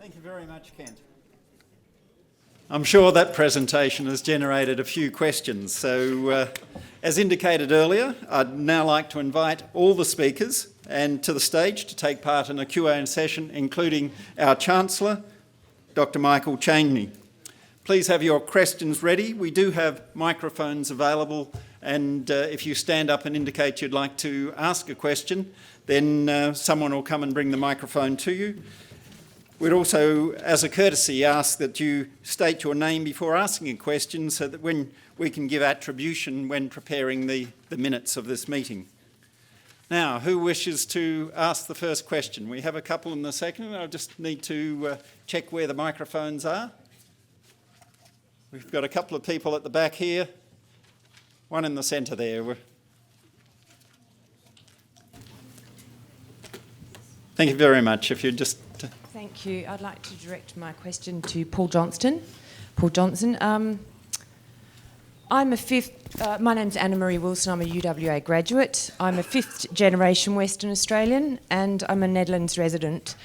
Thank you very much, Kent. I'm sure that presentation has generated a few questions. So, as indicated earlier, I'd now like to invite all the speakers and to the stage to take part in a Q&A session, including our Chancellor, Dr. Michael Chaney. Please have your questions ready. We do have microphones available, and if you stand up and indicate you'd like to ask a question, then someone will come and bring the microphone to you. We'd also, as a courtesy, ask that you state your name before asking a question so that when we can give attribution when preparing the minutes of this meeting. Now, who wishes to ask the first question? We have a couple in the second. I just need to check where the microphones are. We've got a couple of people at the back here. One in the centre there. Thank you very much. If you just... Thank you. I'd like to direct my question to Paul Johnson. I'm a fifth... my name's Anna-Marie Wilson. I'm a UWA graduate. I'm a fifth-generation Western Australian, and I'm a Netherlands resident.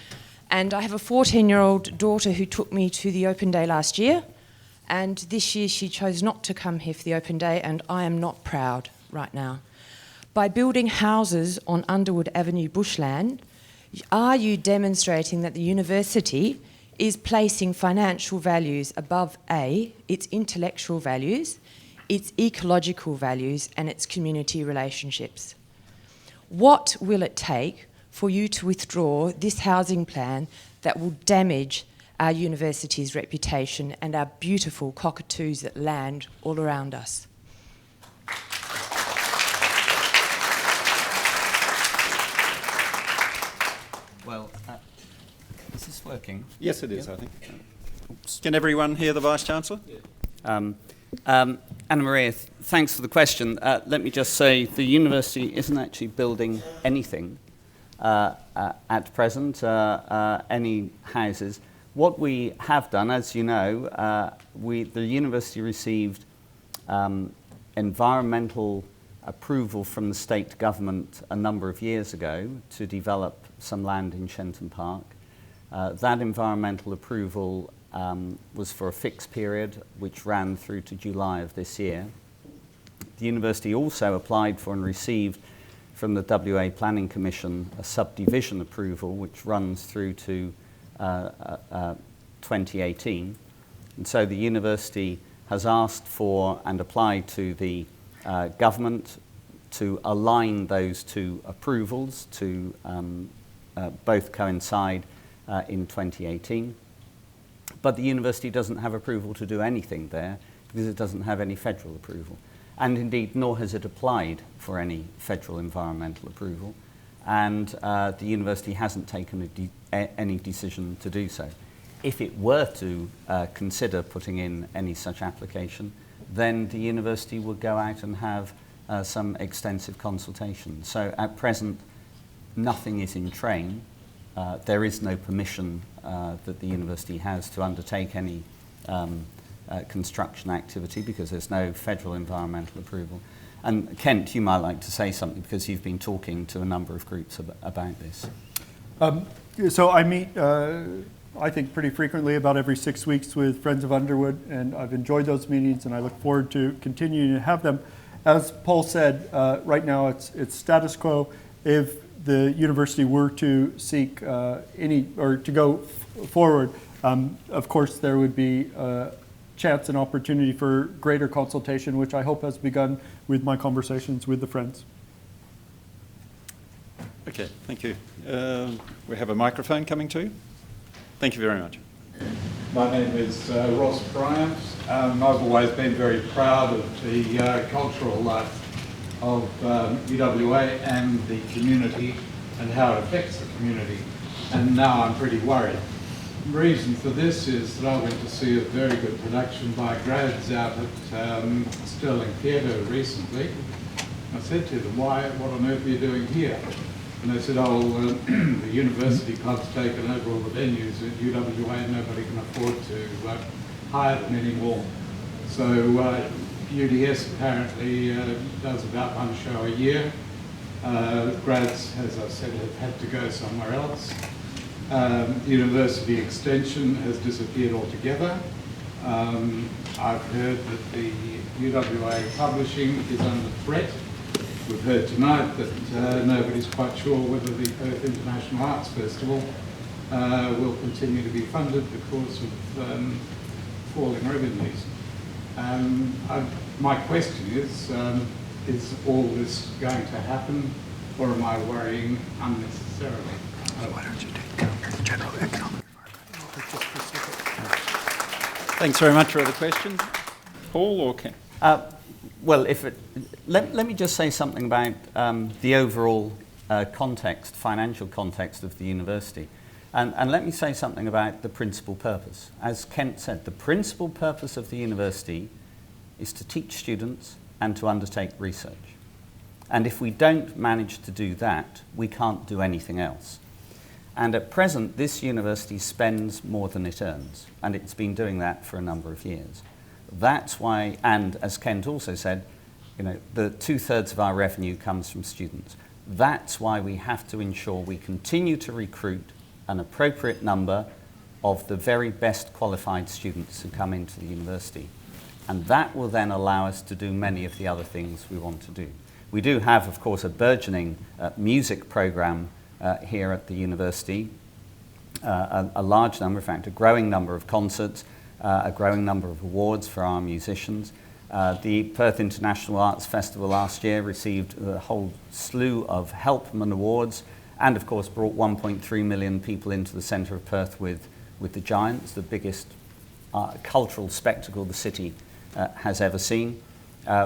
And I have a 14-year-old daughter who took me to the Open Day last year. And this year she chose not to come here for the Open Day, and I am not proud right now. By building houses on Underwood Avenue bushland, are you demonstrating that the university is placing financial values above A, its intellectual values, its ecological values, and its community relationships? What will it take for you to withdraw this housing plan that will damage our university's reputation and our beautiful cockatoos that land all around us? Well, is this working? Yes, it is, I think. Can everyone hear the Vice-Chancellor? Anna-Maria, thanks for the question. Let me just say the university isn't actually building anything at present, any houses. What we have done, as you know, the university received environmental approval from the state government a number of years ago to develop some land in Shenton Park. That environmental approval was for a fixed period which ran through to July of this year. The university also applied for and received from the WA Planning Commission a subdivision approval which runs through to 2018. And so the university has asked for and applied to the government to align those two approvals to both coincide in 2018. But the university doesn't have approval to do anything there because it doesn't have any federal approval. And indeed, nor has it applied for any federal environmental approval. And the university hasn't taken any decision to do so. If it were to consider putting in any such application, then the university would go out and have some extensive consultation. So at present, nothing is in train. There is no permission that the university has to undertake any construction activity because there's no federal environmental approval. And Kent, you might like to say something because you've been talking to a number of groups about this. So I meet, I think, pretty frequently, about every 6 weeks, with Friends of Underwood, and I've enjoyed those meetings, and I look forward to continuing to have them. As Paul said, right now it's status quo. If the university were to seek to go forward, of course there would be a chance and opportunity for greater consultation, which I hope has begun with my conversations with the Friends. Okay, thank you. We have a microphone coming to you. Thank you very much. My name is Ross Bryant. I've always been very proud of the cultural life of UWA and the community and how it affects the community. And now I'm pretty worried. The reason for this is that I went to see a very good production by grads out at Stirling Theatre recently. I said to them, what on earth are you doing here? And they said, the university club's taken over all the venues at UWA and nobody can afford to hire them anymore. So UDS apparently does about one show a year. Grads, as I said, have had to go somewhere else. University extension has disappeared altogether. I've heard that the UWA publishing is under threat. We've heard tonight that nobody's quite sure whether the Perth International Arts Festival will continue to be funded because of falling revenues. My question is all this going to happen, or am I worrying unnecessarily? Why don't you take the general economic? Thanks very much for the questions. Paul or Ken? Well, let me just say something about the overall context, financial context of the university. And let me say something about the principal purpose. As Kent said, the principal purpose of the university is to teach students and to undertake research. And if we don't manage to do that, we can't do anything else. And at present, this university spends more than it earns, and it's been doing that for a number of years. That's why, and as Kent also said, the 2/3 of our revenue comes from students. That's why we have to ensure we continue to recruit an appropriate number of the very best qualified students who come into the university. And that will then allow us to do many of the other things we want to do. We do have, of course, a burgeoning music program here at the university, a large number, in fact, a growing number of concerts, a growing number of awards for our musicians. The Perth International Arts Festival last year received a whole slew of Helpman Awards, and of course brought 1.3 million people into the centre of Perth with the Giants, the biggest cultural spectacle the city has ever seen.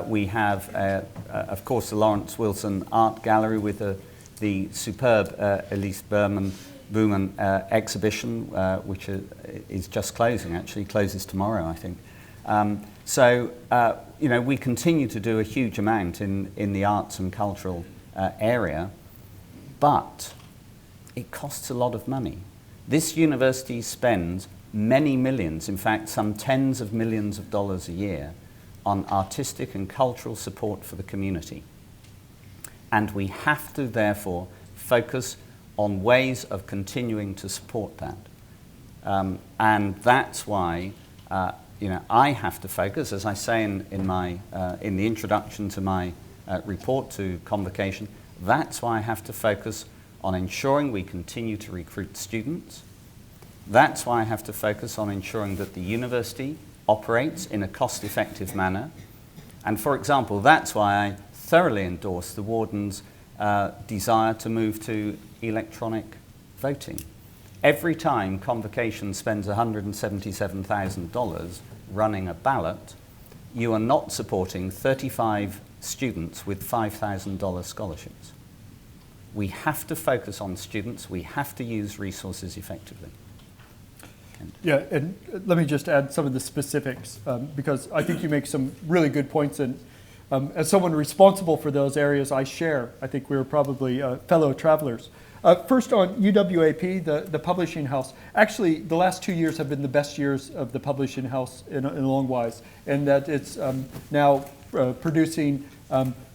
We have, of course, the Lawrence Wilson Art Gallery with the superb Elise Booman exhibition, which is just closing, actually, closes tomorrow, I think. We continue to do a huge amount in the arts and cultural area, but it costs a lot of money. This university spends many millions, in fact, some tens of millions of dollars a year on artistic and cultural support for the community. And we have to, therefore, focus on ways of continuing to support that. And that's why I have to focus, as I say in the introduction to my report to Convocation, that's why I have to focus on ensuring we continue to recruit students. That's why I have to focus on ensuring that the university operates in a cost-effective manner. And for example, that's why I thoroughly endorse the Warden's desire to move to electronic voting. Every time Convocation spends $177,000 running a ballot, you are not supporting 35 students with $5,000 scholarships. We have to focus on students. We have to use resources effectively. Yeah, and let me just add some of the specifics, because I think you make some really good points, and as someone responsible for those areas, I think we're probably fellow travelers. First on UWAP, the publishing house. Actually, the last 2 years have been the best years of the publishing house in a long wise, and that it's now producing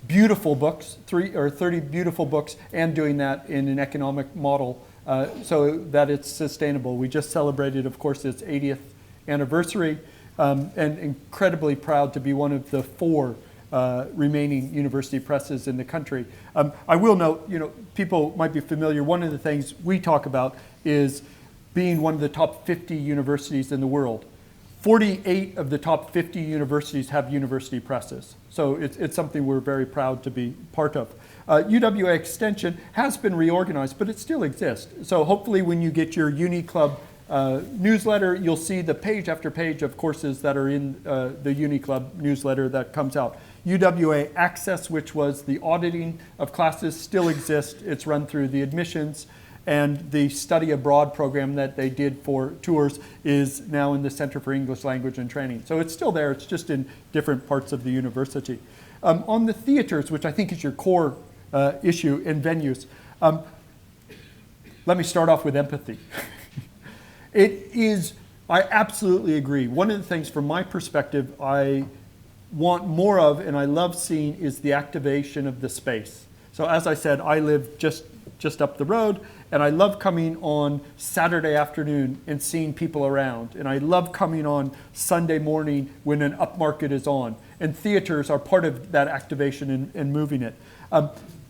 beautiful books, 30 beautiful books, and doing that in an economic model so that it's sustainable. We just celebrated, of course, its 80th anniversary, and incredibly proud to be one of the 4 remaining university presses in the country. I will note, people might be familiar, one of the things we talk about is being one of the top 50 universities in the world. 48 of the top 50 universities have university presses. So it's something we're very proud to be part of. UWA Extension has been reorganized, but it still exists. So hopefully when you get your Uni Club newsletter, you'll see the page after page of courses that are in the Uni Club newsletter that comes out. UWA Access, which was the auditing of classes, still exists. It's run through the admissions, and the study abroad program that they did for tours is now in the Center for English Language and Training. So it's still there, it's just in different parts of the university. On the theaters, which I think is your core issue in venues, let me start off with empathy. I absolutely agree. One of the things from my perspective I want more of and I love seeing is the activation of the space. So as I said, I live just just up the road. And I love coming on Saturday afternoon and seeing people around. And I love coming on Sunday morning when an upmarket is on. And theaters are part of that activation and moving it.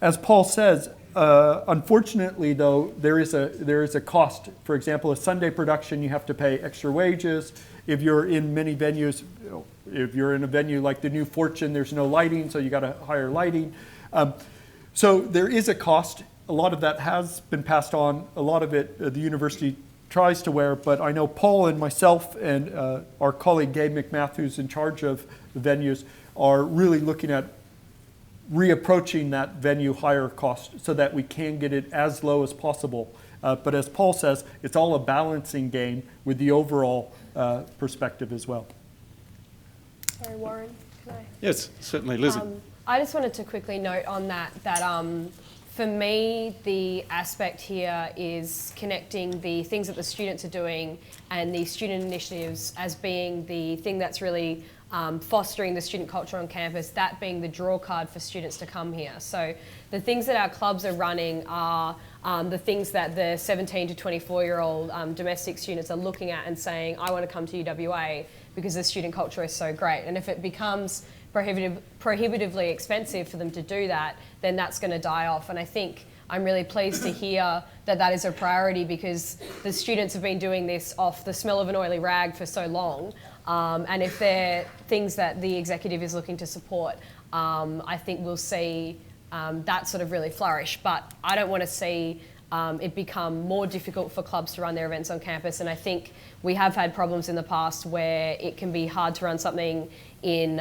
As Paul says, unfortunately, though, there is a cost. For example, a Sunday production, you have to pay extra wages. If you're in many venues, if you're in a venue like the New Fortune, there's no lighting, so you got to hire lighting. So there is a cost. A lot of that has been passed on. A lot of it the university tries to wear, but I know Paul and myself and our colleague Gabe McMath, who's in charge of the venues, are really looking at reapproaching that venue higher cost so that we can get it as low as possible. But as Paul says, it's all a balancing game with the overall perspective as well. Sorry, Warren, can I? Yes, certainly, Lizzie. I just wanted to quickly note on that for me, the aspect here is connecting the things that the students are doing and the student initiatives as being the thing that's really fostering the student culture on campus, that being the draw card for students to come here. So the things that our clubs are running are the things that the 17 to 24-year-old domestic students are looking at and saying, I want to come to UWA because the student culture is so great. And if it becomes prohibitively expensive for them to do that, then that's going to die off. And I think I'm really pleased to hear that that is a priority because the students have been doing this off the smell of an oily rag for so long. And if they're things that the executive is looking to support, I think we'll see that sort of really flourish. But I don't want to see it become more difficult for clubs to run their events on campus. And I think we have had problems in the past where it can be hard to run something in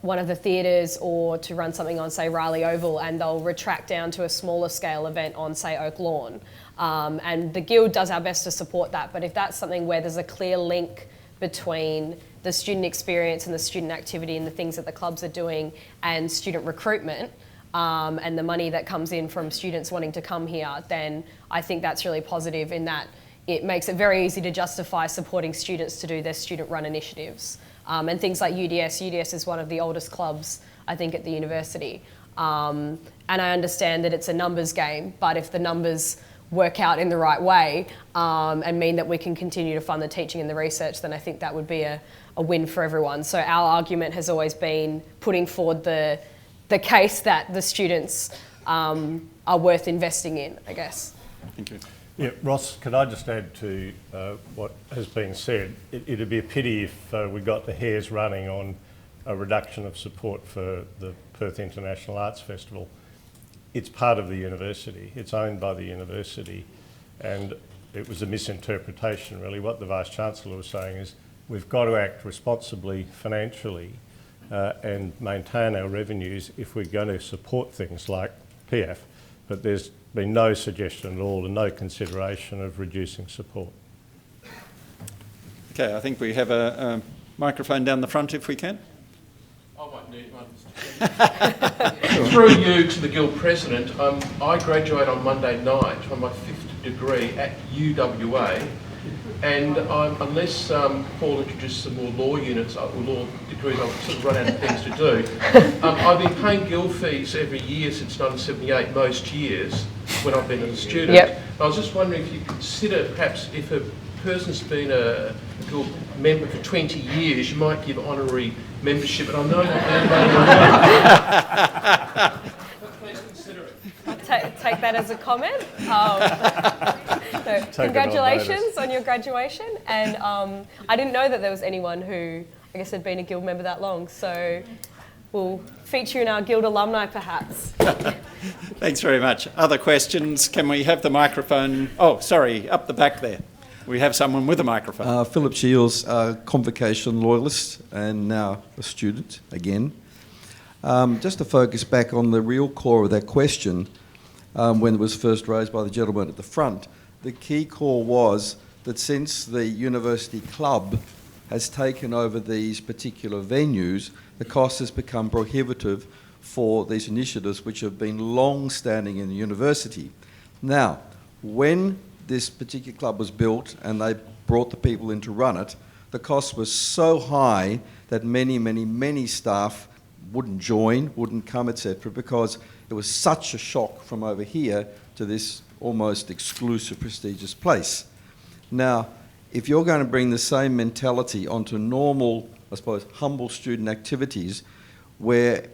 one of the theatres or to run something on, say, Riley Oval, and they'll retract down to a smaller scale event on, say, Oak Lawn. And the Guild does our best to support that. But if that's something where there's a clear link between the student experience and the student activity and the things that the clubs are doing and student recruitment, and the money that comes in from students wanting to come here, then I think that's really positive in that it makes it very easy to justify supporting students to do their student-run initiatives. And things like UDS. UDS is one of the oldest clubs, I think, at the university. And I understand that it's a numbers game, but if the numbers work out in the right way and mean that we can continue to fund the teaching and the research, then I think that would be a win for everyone. So our argument has always been putting forward the case that the students are worth investing in, I guess. Thank you. Yeah, Ross, could I just add to what has been said? It'd be a pity if we got the hairs running on a reduction of support for the Perth International Arts Festival. It's part of the university, it's owned by the university, and it was a misinterpretation really. What the Vice-Chancellor was saying is we've got to act responsibly financially and maintain our revenues if we're going to support things like PF, but there's been no suggestion at all and no consideration of reducing support. Okay, I think we have a microphone down the front if we can. I might need one. Through you to the Guild President, I graduate on Monday night on my 5th degree at UWA, and unless Paul introduced some more law units or law degrees, I've sort of run out of things to do. I've been paying Guild fees every year since 1978, most years, when I've been a student. Yep. I was just wondering if you consider perhaps if a person's been a Guild member for 20 years, you might give honorary membership, and I know that please consider it. I'll take that as a comment. So congratulations on your graduation, and I didn't know that there was anyone who, I guess, had been a Guild member that long, so we'll feature you in our Guild alumni perhaps. Thanks very much. Other questions? Can we have the microphone? Oh, sorry, up the back there. We have someone with a microphone. Philip Shields, Convocation loyalist and now a student again. Just to focus back on the real core of that question, when it was first raised by the gentleman at the front, the key core was that since the university club has taken over these particular venues, the cost has become prohibitive for these initiatives which have been long-standing in the university. Now, when this particular club was built and they brought the people in to run it, the cost was so high that many staff wouldn't join, wouldn't come, etc., because it was such a shock from over here to this almost exclusive, prestigious place. Now, if you're going to bring the same mentality onto normal, I suppose, humble student activities, where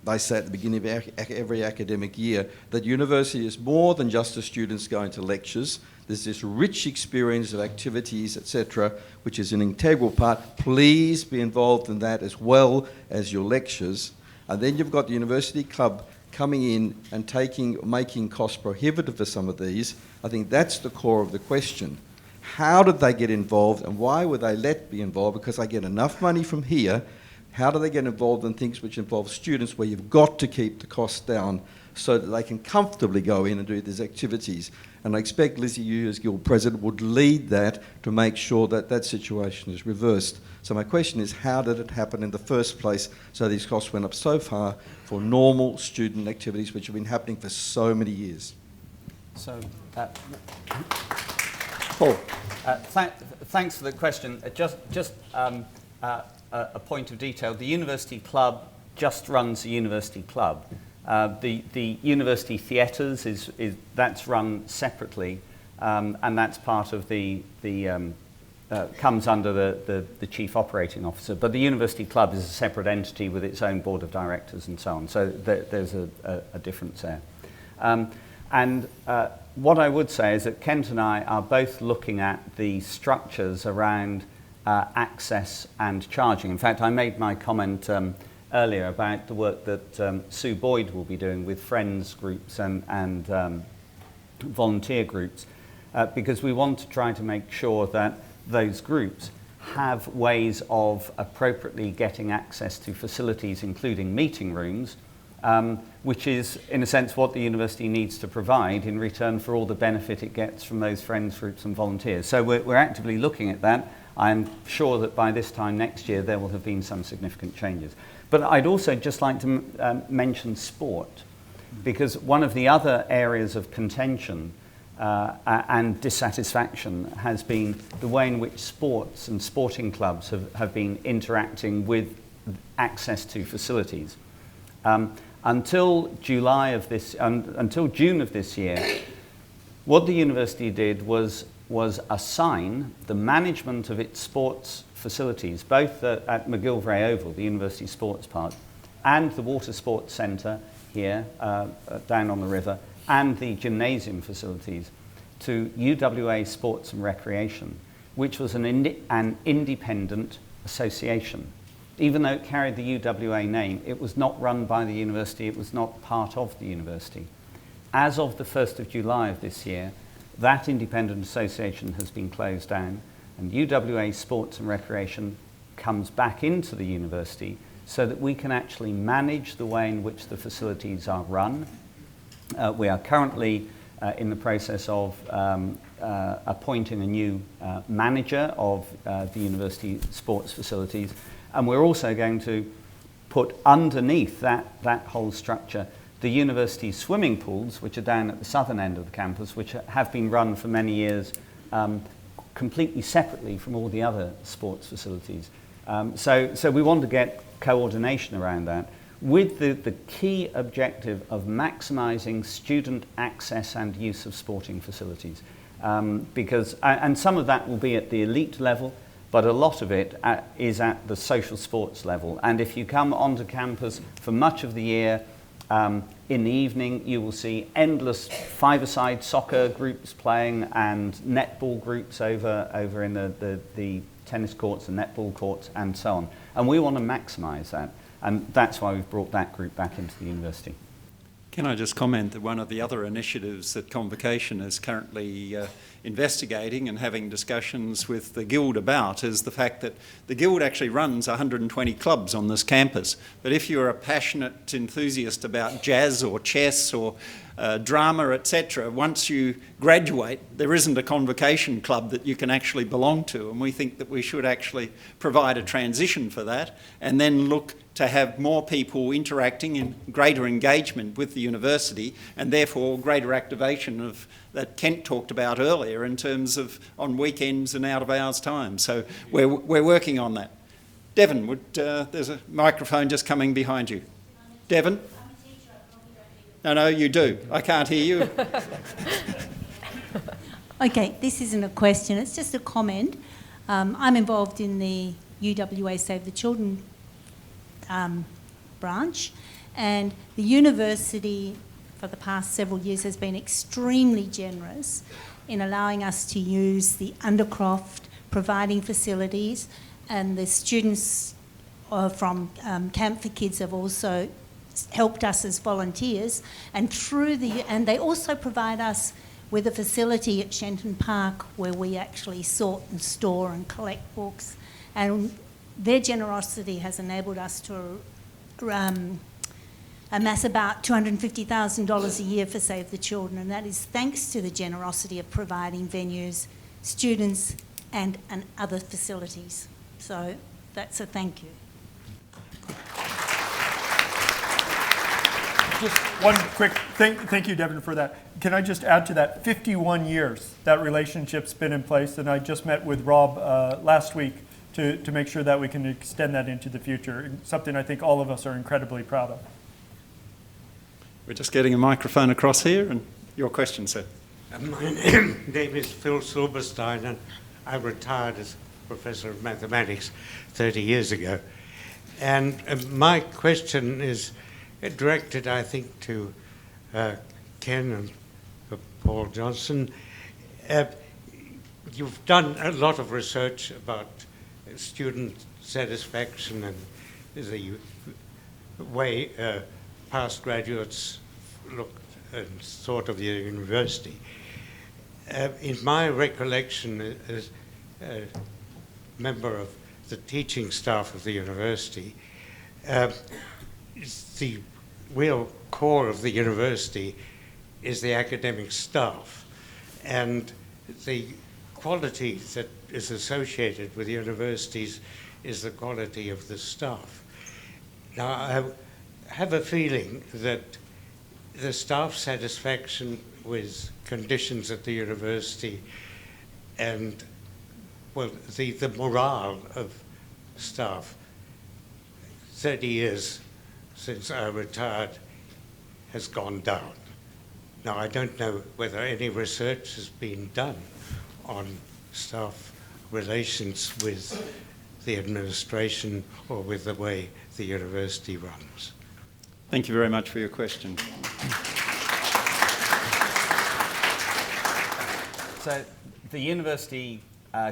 they say at the beginning of every academic year that university is more than just the students going to lectures. There's this rich experience of activities, etc., which is an integral part. Please be involved in that as well as your lectures. And then you've got the university club coming in and making cost prohibitive for some of these. I think that's the core of the question. How did they get involved, and why were they let be involved? Because I get enough money from here. How do they get involved in things which involve students, where you've got to keep the costs down so that they can comfortably go in and do these activities? And I expect Lizzie, you as Guild President, would lead that to make sure that that situation is reversed. So my question is, how did it happen in the first place so these costs went up so far for normal student activities which have been happening for so many years? So, Paul. thanks for the question. A point of detail. The University Club just runs the University Club. The University Theatres that's run separately, and that's part of comes under the Chief Operating Officer. But the University Club is a separate entity with its own board of directors and so on. So there's a difference there. What I would say is that Kent and I are both looking at the structures around access and charging. In fact, I made my comment earlier about the work that Sue Boyd will be doing with friends groups and volunteer groups, because we want to try to make sure that those groups have ways of appropriately getting access to facilities, including meeting rooms, which is, in a sense, what the university needs to provide in return for all the benefit it gets from those friends groups and volunteers. So we're actively looking at that. I'm sure that by this time next year there will have been some significant changes. But I'd also just like to mention sport, because one of the other areas of contention and dissatisfaction has been the way in which sports and sporting clubs have been interacting with access to facilities. Until June of this year, what the university did was assign the management of its sports facilities, both at McGillivray Oval, the University Sports Park, and the Water Sports Centre here, down on the river, and the gymnasium facilities, to UWA Sports and Recreation, which was an independent association. Even though it carried the UWA name, it was not run by the university, it was not part of the university. As of the 1st of July of this year, that independent association has been closed down, and UWA Sports and Recreation comes back into the university so that we can actually manage the way in which the facilities are run. We are currently in the process of appointing a new manager of the university sports facilities, and we're also going to put underneath that whole structure the university swimming pools, which are down at the southern end of the campus, which have been run for many years completely separately from all the other sports facilities. So we want to get coordination around that, with the key objective of maximising student access and use of sporting facilities. Because some of that will be at the elite level, but a lot of it is at the social sports level. And if you come onto campus for much of the year, in the evening you will see endless five-a-side soccer groups playing and netball groups over in the tennis courts and netball courts and so on. And we want to maximise that. And that's why we've brought that group back into the university. Can I just comment that one of the other initiatives that Convocation is currently investigating and having discussions with the Guild about is the fact that the Guild actually runs 120 clubs on this campus. But if you're a passionate enthusiast about jazz or chess or drama, etc., once you graduate, there isn't a Convocation club that you can actually belong to. And we think that we should actually provide a transition for that and then look to have more people interacting in greater engagement with the university, and therefore greater activation of that Kent talked about earlier in terms of on weekends and out of hours time. So we're working on that. Devon, there's a microphone just coming behind you. Devon? No, you do. I can't hear you. Okay, this isn't a question, it's just a comment. I'm involved in the UWA Save the Children branch, and the university for the past several years has been extremely generous in allowing us to use the Undercroft, providing facilities, and the students from Camp for Kids have also helped us as volunteers, and they also provide us with a facility at Shenton Park where we actually sort and store and collect books, and their generosity has enabled us to amass about $250,000 a year for Save the Children, and that is thanks to the generosity of providing venues, students and other facilities. So that's a thank you. Just one quick thank you, Devin, for that. Can I just add to that? 51 years that relationship's been in place, and I just met with Rob last week to make sure that we can extend that into the future, something I think all of us are incredibly proud of. We're just getting a microphone across here, and your question, sir. My name is Phil Silberstein, and I retired as Professor of Mathematics 30 years ago. And my question is directed, I think, to Ken and Paul Johnson. You've done a lot of research about student satisfaction and the way past graduates looked and thought of the university. In my recollection as a member of the teaching staff of the university, the real core of the university is the academic staff, and the quality that is associated with universities is the quality of the staff. Now, I have a feeling that the staff satisfaction with conditions at the university and, well, the morale of staff 30 years since I retired has gone down. Now, I don't know whether any research has been done on staff relations with the administration or with the way the university runs. Thank you very much for your question. So the university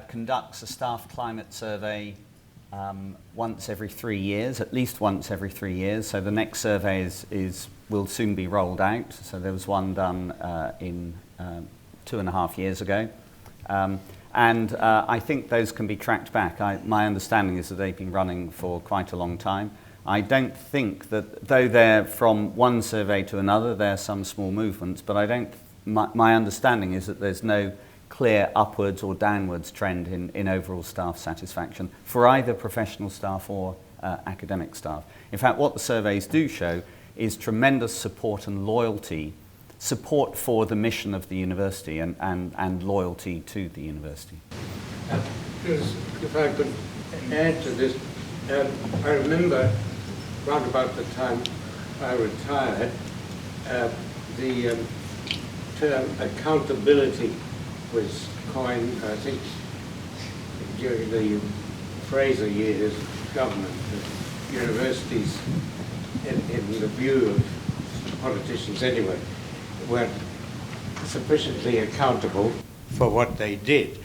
conducts a staff climate survey once every 3 years, at least once every 3 years. So the next survey will soon be rolled out. So there was one done in 2.5 years ago. And I think those can be tracked back. My understanding is that they've been running for quite a long time. I don't think that, though they're from one survey to another, there are some small movements, but my understanding is that there's no clear upwards or downwards trend in overall staff satisfaction for either professional staff or academic staff. In fact, what the surveys do show is tremendous support and loyalty, support for the mission of the university and loyalty to the university. If I could add to this, I remember round about the time I retired, the term accountability was coined, I think, during the Fraser years of government. Universities, in the view of politicians anyway, weren't sufficiently accountable for what they did.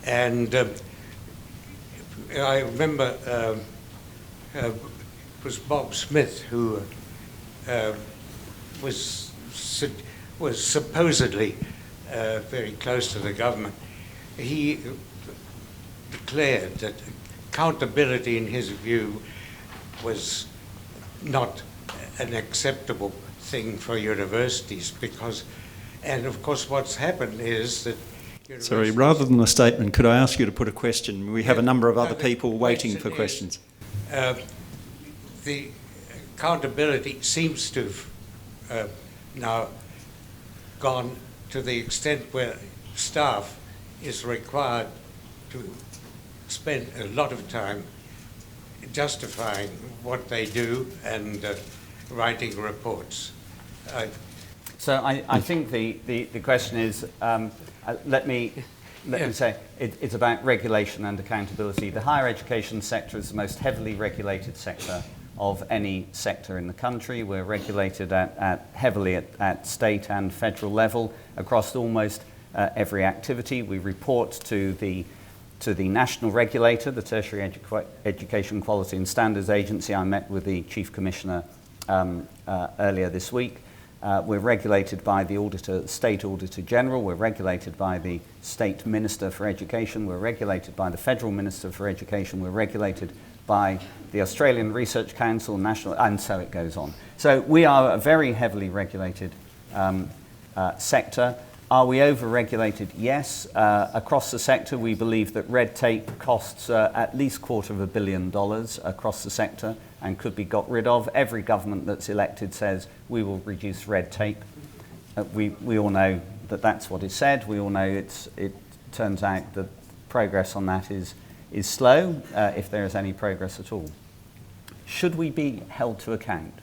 And I remember it was Bob Smith who was supposedly very close to the government. He declared that accountability, in his view, was not an acceptable thing for universities because, and of course what's happened is that Sorry, rather than a statement, could I ask you to put a question? We have a number of other people waiting for questions. The accountability seems to have now gone to the extent where staff is required to spend a lot of time justifying what they do and writing reports. So I think the question is, let me say, it's about regulation and accountability. The higher education sector is the most heavily regulated sector of any sector in the country. We're regulated heavily at state and federal level across almost every activity. We report to the national regulator, the Tertiary Education Quality and Standards Agency. I met with the Chief Commissioner earlier this week. We're regulated by the State Auditor General. We're regulated by the State Minister for Education. We're regulated by the Federal Minister for Education. We're regulated by the Australian Research Council, National, and so it goes on. So we are a very heavily regulated sector. Are we over-regulated? Yes. Across the sector, we believe that red tape costs at least $250 million across the sector and could be got rid of. Every government that's elected says we will reduce red tape. We all know that that's what is said. We all know it turns out that progress on that is slow, if there is any progress at all. Should we be held to account?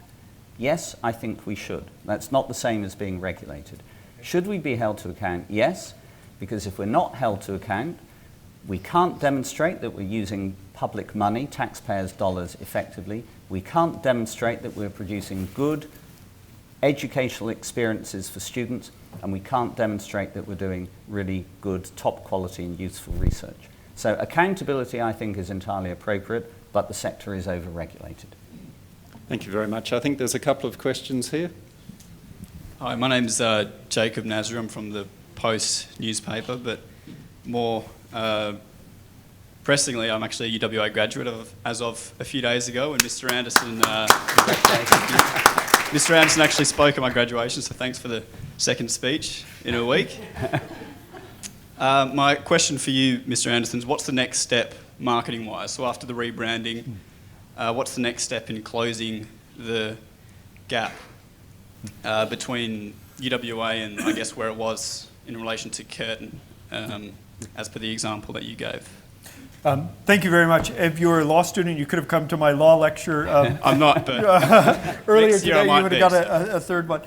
Yes, I think we should. That's not the same as being regulated. Should we be held to account? Yes, because if we're not held to account, we can't demonstrate that we're using public money, taxpayers' dollars, effectively. We can't demonstrate that we're producing good educational experiences for students, and we can't demonstrate that we're doing really good, top quality and useful research. So accountability, I think, is entirely appropriate, but the sector is over-regulated. Thank you very much. I think there's a couple of questions here. Hi, my name's Jacob Nazar. I'm from the Post newspaper, but more pressingly, I'm actually a UWA graduate as of a few days ago when Mr. Anderson Mr. Anderson actually spoke at my graduation, so thanks for the second speech in a week. My question for you, Mr. Anderson, is what's the next step marketing-wise? So after the rebranding, what's the next step in closing the gap between UWA and I guess where it was in relation to Curtin, as per the example that you gave? Thank you very much. If you were a law student, you could have come to my law lecture. I'm not, but earlier today you would have got a third one.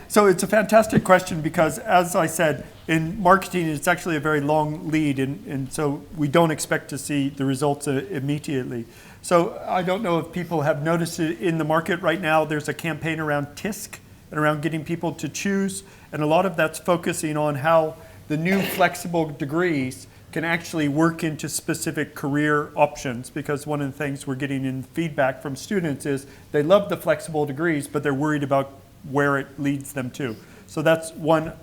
So it's a fantastic question because, as I said, in marketing it's actually a very long lead, and so we don't expect to see the results immediately. So I don't know if people have noticed it in the market right now. There's a campaign around TISC and around getting people to choose, and a lot of that's focusing on how the new flexible degrees can actually work into specific career options, because one of the things we're getting in feedback from students is they love the flexible degrees, but they're worried about where it leads them to. So that's one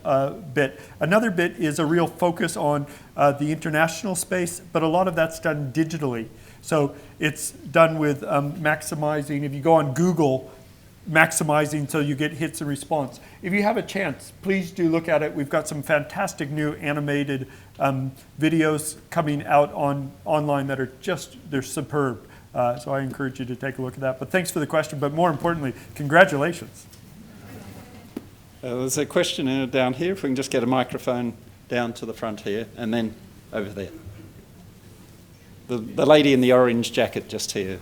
bit. Another bit is a real focus on the international space, but a lot of that's done digitally. So it's done with maximizing, if you go on Google, maximizing so you get hits and response. If you have a chance, please do look at it. We've got some fantastic new animated videos coming out online that are they're superb. So I encourage you to take a look at that. But thanks for the question, but more importantly, congratulations. There's a question down here, if we can just get a microphone down to the front here, and then over there. The lady in the orange jacket just here.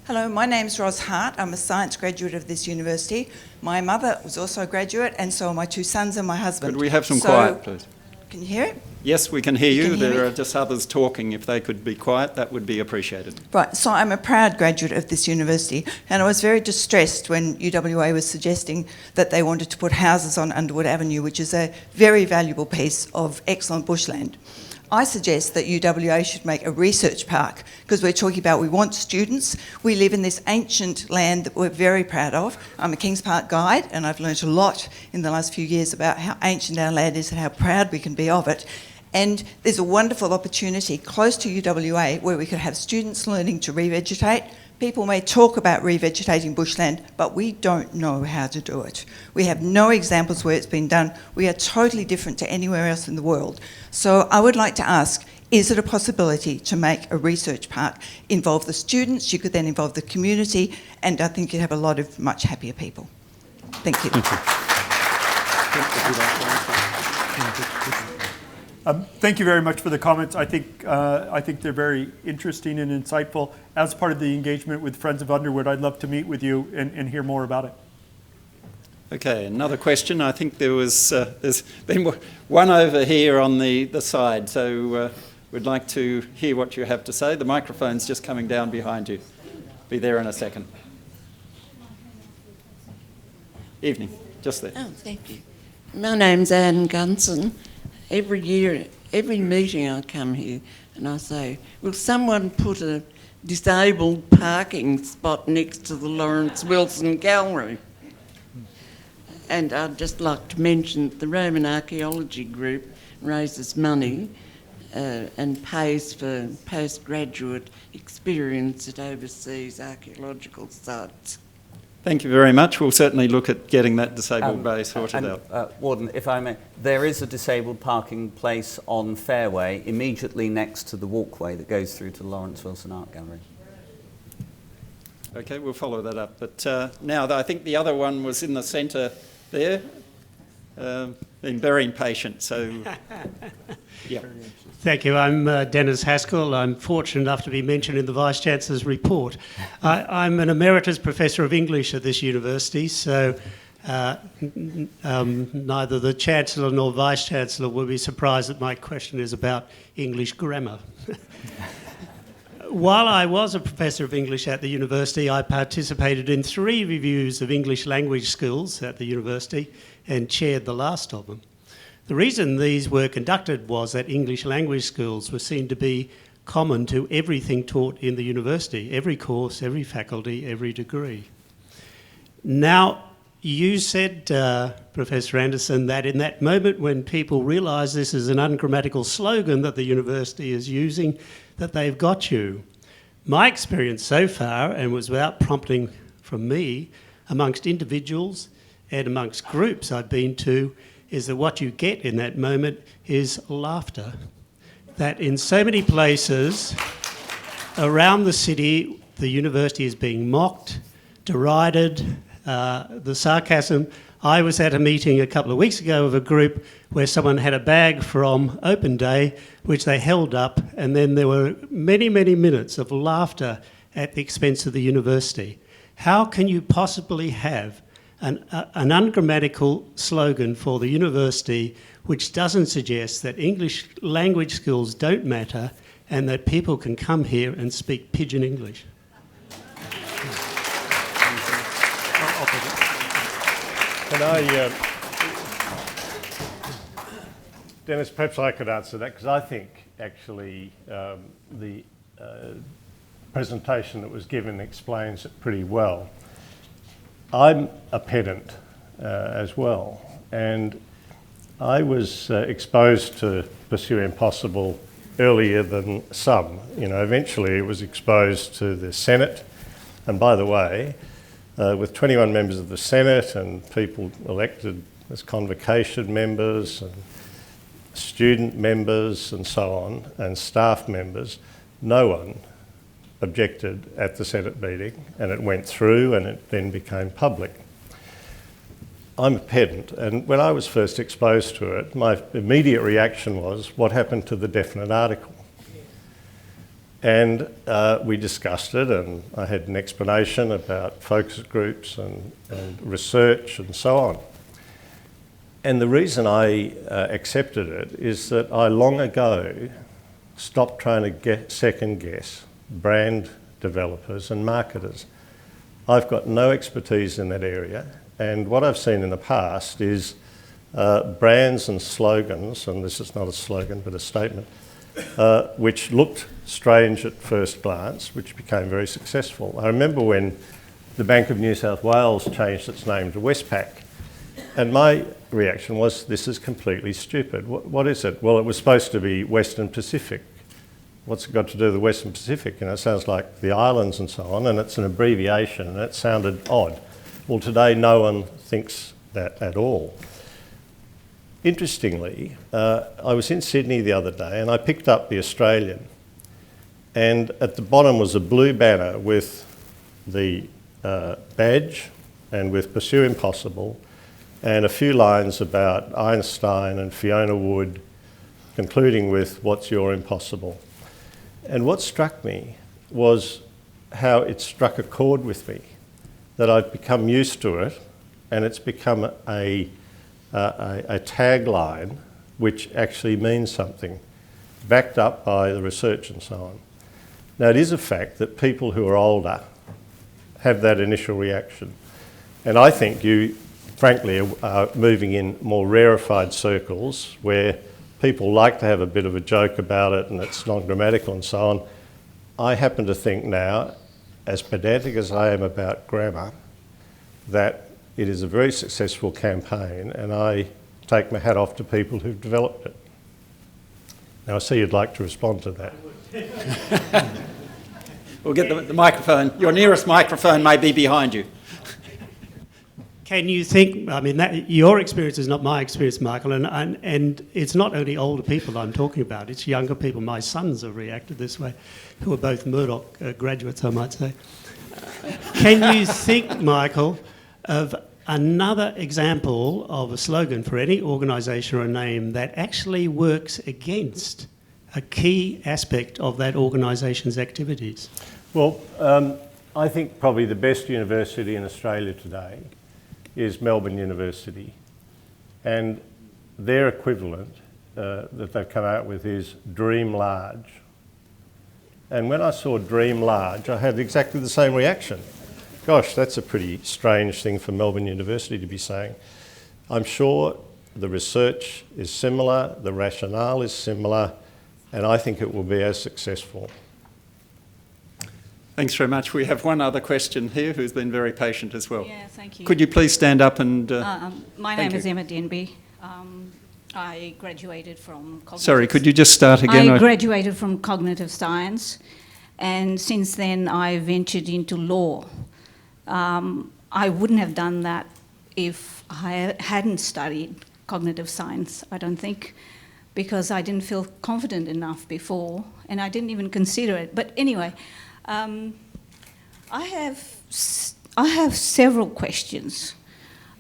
Hello, my name's Ros Hart. I'm a science graduate of this university. My mother was also a graduate, and so are my two sons and my husband. Could we have some quiet, please? Can you hear it? Yes, we can hear you. Hear there me? are just others talking. If they could be quiet, that would be appreciated. Right, so I'm a proud graduate of this university, and I was very distressed when UWA was suggesting that they wanted to put houses on Underwood Avenue, which is a very valuable piece of excellent bushland. I suggest that UWA should make a research park, because we're talking about we want students. We live in this ancient land that we're very proud of. I'm a Kings Park guide, and I've learnt a lot in the last few years about how ancient our land is and how proud we can be of it. And there's a wonderful opportunity close to UWA where we could have students learning to revegetate. People may talk about revegetating bushland, but we don't know how to do it. We have no examples where it's been done. We are totally different to anywhere else in the world. So I would like to ask, is it a possibility to make a research park, involve the students, you could then involve the community, and I think you'd have a lot of much happier people. Thank you. Thank you very much for the comments. I think they're very interesting and insightful. As part of the engagement with Friends of Underwood, I'd love to meet with you and hear more about it. Okay, another question. I think there's been one over here on the side, so we'd like to hear what you have to say. The microphone's just coming down behind you. Be there in a second. Evening, just there. Oh, thank you. My name's Anne Gunson. Every year, every meeting I come here and I say, will someone put a disabled parking spot next to the Lawrence Wilson Gallery? And I'd just like to mention the Roman Archaeology Group raises money and pays for postgraduate experience at overseas archaeological sites. Thank you very much. We'll certainly look at getting that disabled bay sorted out. Warden, if I may, there is a disabled parking place on Fairway immediately next to the walkway that goes through to the Lawrence Wilson Art Gallery. Okay, we'll follow that up. But now, I think the other one was in the centre there, been very impatient, so yeah. Thank you. I'm Dennis Haskell. I'm fortunate enough to be mentioned in the Vice-Chancellor's report. I'm an Emeritus Professor of English at this university, so neither the Chancellor nor Vice-Chancellor will be surprised that my question is about English grammar. While I was a Professor of English at the university, I participated in 3 reviews of English language skills at the university and chaired the last of them. The reason these were conducted was that English language skills were seen to be common to everything taught in the university, every course, every faculty, every degree. Now, you said, Professor Anderson, that in that moment when people realise this is an ungrammatical slogan that the university is using, that they've got you. My experience so far, and was without prompting from me, amongst individuals and amongst groups I've been to, is that what you get in that moment is laughter. That in so many places around the city, the university is being mocked, derided, the sarcasm. I was at a meeting a couple of weeks ago of a group where someone had a bag from Open Day, which they held up, and then there were many, many minutes of laughter at the expense of the university. How can you possibly have an ungrammatical slogan for the university which doesn't suggest that English language skills don't matter and that people can come here and speak pidgin English? Can I, Dennis, perhaps I could answer that, because I think actually the presentation that was given explains it pretty well. I'm a pedant as well, and I was exposed to Pursue Impossible earlier than some. You know, eventually it was exposed to the Senate, and by the way, with 21 members of the Senate and people elected as Convocation members and student members and so on, and staff members, no one objected at the Senate meeting, and it went through and it then became public. I'm a pedant, and when I was first exposed to it, my immediate reaction was, what happened to the definite article? And we discussed it, and I had an explanation about focus groups and research and so on. And the reason I accepted it is that I long ago stopped trying to second guess brand developers and marketers. I've got no expertise in that area, and what I've seen in the past is brands and slogans, and this is not a slogan but a statement, which looked strange at first glance, which became very successful. I remember when the Bank of New South Wales changed its name to Westpac, and my reaction was, this is completely stupid. What is it? Well, it was supposed to be Western Pacific. What's it got to do with the Western Pacific? You know, it sounds like the islands and so on, and it's an abbreviation, and it sounded odd. Well, today no one thinks that at all. Interestingly, I was in Sydney the other day, and I picked up the Australian, and at the bottom was a blue banner with the badge and with Pursue Impossible, and a few lines about Einstein and Fiona Wood concluding with, what's your impossible? And what struck me was how it struck a chord with me, that I've become used to it, and it's become a tagline which actually means something, backed up by the research and so on. Now, it is a fact that people who are older have that initial reaction. And I think you, frankly, are moving in more rarefied circles where people like to have a bit of a joke about it and it's non-grammatical and so on. I happen to think now, as pedantic as I am about grammar, that it is a very successful campaign, and I take my hat off to people who've developed it. Now, I see you'd like to respond to that. We'll get the microphone. Your nearest microphone may be behind you. Can you think, I mean, your experience is not my experience, Michael, and it's not only older people I'm talking about, it's younger people. My sons have reacted this way, who are both Murdoch graduates, I might say. Can you think, Michael, of another example of a slogan for any organisation or a name that actually works against a key aspect of that organisation's activities? Well, I think probably the best university in Australia today is Melbourne University, and their equivalent that they've come out with is Dream Large. And when I saw Dream Large, I had exactly the same reaction. Gosh, that's a pretty strange thing for Melbourne University to be saying. I'm sure the research is similar, the rationale is similar, and I think it will be as successful. Thanks very much. We have one other question here who's been very patient as well. Yeah, thank you. Could you please stand up and... my name is Emma Denby. I graduated from cognitive... Sorry, could you just start again? I graduated from cognitive science, and since then I ventured into law. I wouldn't have done that if I hadn't studied cognitive science, I don't think, because I didn't feel confident enough before, and I didn't even consider it. But anyway, I have several questions.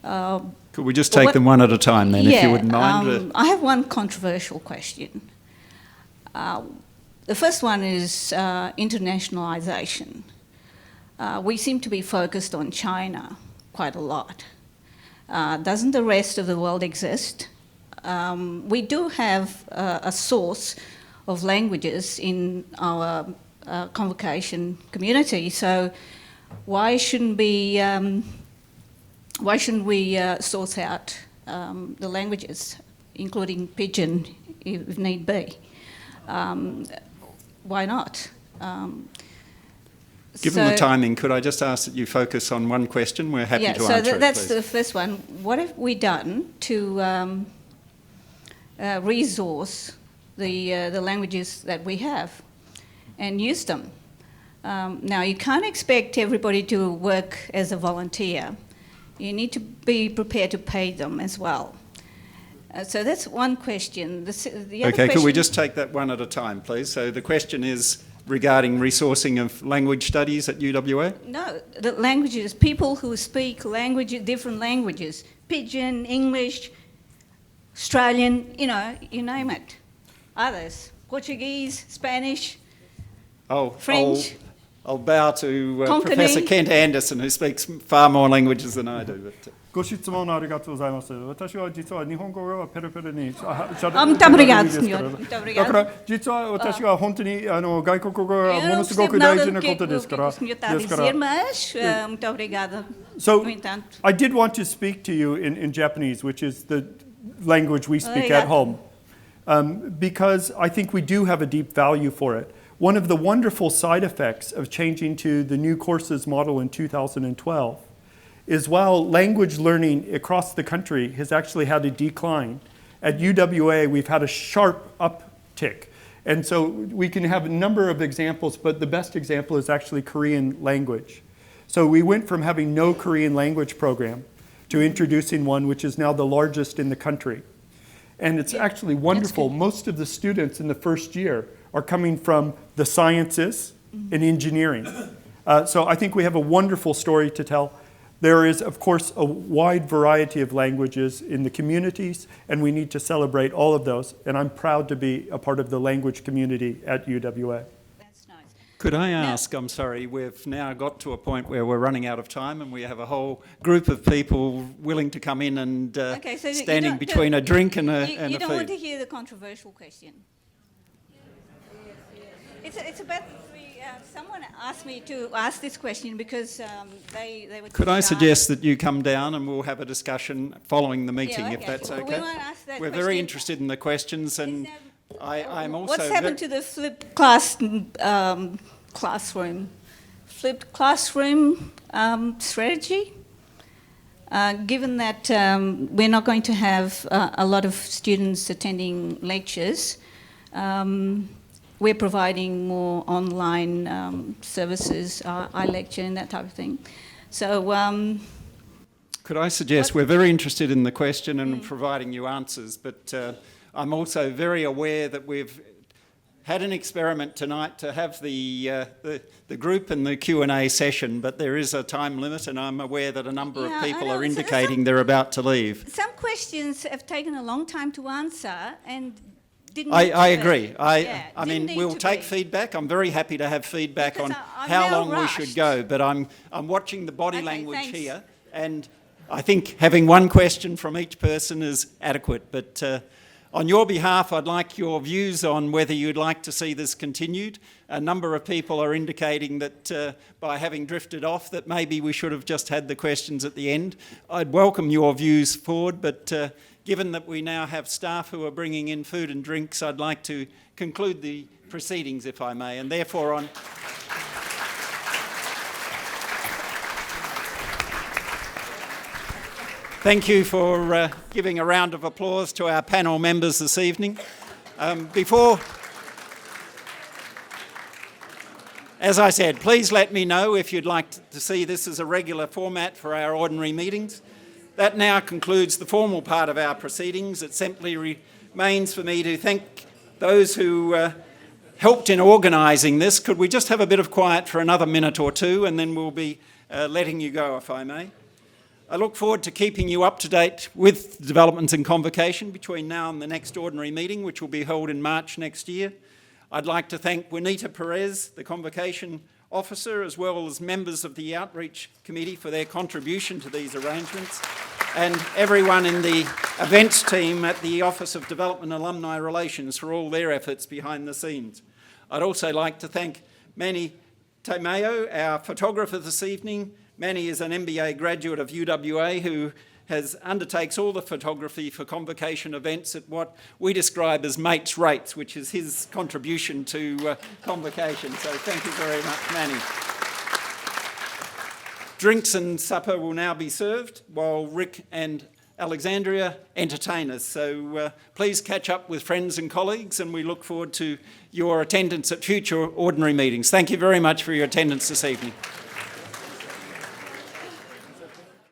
Could we just take them one at a time then, if you wouldn't mind? I have one controversial question. The first one is internationalisation. We seem to be focused on China quite a lot. Doesn't the rest of the world exist? We do have a source of languages in our Convocation community, so why shouldn't we source out the languages, including Pidgin, if need be? Why not? Given the timing, could I just ask that you focus on one question? We're happy to answer it, that's please. the first one. What have we done to resource the languages that we have and use them? Now, you can't expect everybody to work as a volunteer. You need to be prepared to pay them as well. So that's one question. The other Okay, could we question- just take that one at a time, please? So the question is regarding resourcing of language studies at UWA? No, the languages, people who speak different languages, Pidgin, English, Australian, you name it. Others, Portuguese, Spanish, French. I'll bow to Konkani. Professor Kent Anderson, who speaks far more languages than I do. But, ご質問ありがとうございます。私は実は日本語がペラペラにMuito obrigado, senhor. Muito だから実は私は本当に外国語がものすごく大事なことですから。Muito obrigada. So No entanto. I did want to speak to you in Japanese, which is the language we speak at home, because I think we do have a deep value for it. One of the wonderful side effects of changing to the new courses model in 2012 is while language learning across the country has actually had a decline, at UWA we've had a sharp uptick. And so we can have a number of examples, but the best example is actually Korean language. So we went from having no Korean language program to introducing one, which is now the largest in the country. And it's actually wonderful. Most of the students in the first year are coming from the sciences and engineering. So I think we have a wonderful story to tell. There is, of course, a wide variety of languages in the communities, and we need to celebrate all of those. And I'm proud to be a part of the language community at UWA. That's nice. Could I ask, I'm sorry, we've now got to a point where we're running out of time and we have a whole group of people willing to come in and Okay, so standing between a drink and a You don't want to feed. hear the controversial question. It's about someone asked me to ask this question because they were. Could I suggest that you come down and we'll have a discussion following the meeting, if that's We okay? won't ask that We're question. very interested in the questions, and I'm also... What's happened to the flipped classroom? Flipped classroom strategy? Given that we're not going to have a lot of students attending lectures, we're providing more online services, iLecture and that type of thing. So, could I suggest we're very interested in the question and providing you answers, but I'm also very aware that we've had an experiment tonight to have the group and the Q&A session, but there is a time limit, and I'm aware that a number of people are indicating they're about to leave. some questions have taken a long time to answer and didn't. I agree. I didn't mean, need we'll to take be. feedback. I'm very happy to have feedback Because on I'm how now long we rushed. should go, but I'm watching the body Okay, language thanks. here, and I think having one question from each person is adequate. But on your behalf, I'd like your views on whether you'd like to see this continued. A number of people are indicating that by having drifted off, that maybe we should have just had the questions at the end. I'd welcome your views forward, but given that we now have staff who are bringing in food and drinks, I'd like to conclude the proceedings, if I may, and therefore on... Thank you for giving a round of applause to our panel members this evening. As I said, please let me know if you'd like to see this as a regular format for our ordinary meetings. That now concludes the formal part of our proceedings. It simply remains for me to thank those who helped in organising this. Could we just have a bit of quiet for another minute or two, and then we'll be letting you go, if I may. I look forward to keeping you up to date with developments in Convocation between now and the next ordinary meeting, which will be held in March next year. I'd like to thank Juanita Perez, the Convocation Officer, as well as members of the Outreach Committee for their contribution to these arrangements, and everyone in the events team at the Office of Development and Alumni Relations for all their efforts behind the scenes. I'd also like to thank Manny Tameo, our photographer this evening. Manny is an MBA graduate of UWA who undertakes all the photography for Convocation events at what we describe as mates rates, which is his contribution to Convocation. So thank you very much, Manny. Drinks and supper will now be served while Rick and Alexandria entertain us. So please catch up with friends and colleagues, and we look forward to your attendance at future ordinary meetings. Thank you very much for your attendance this evening.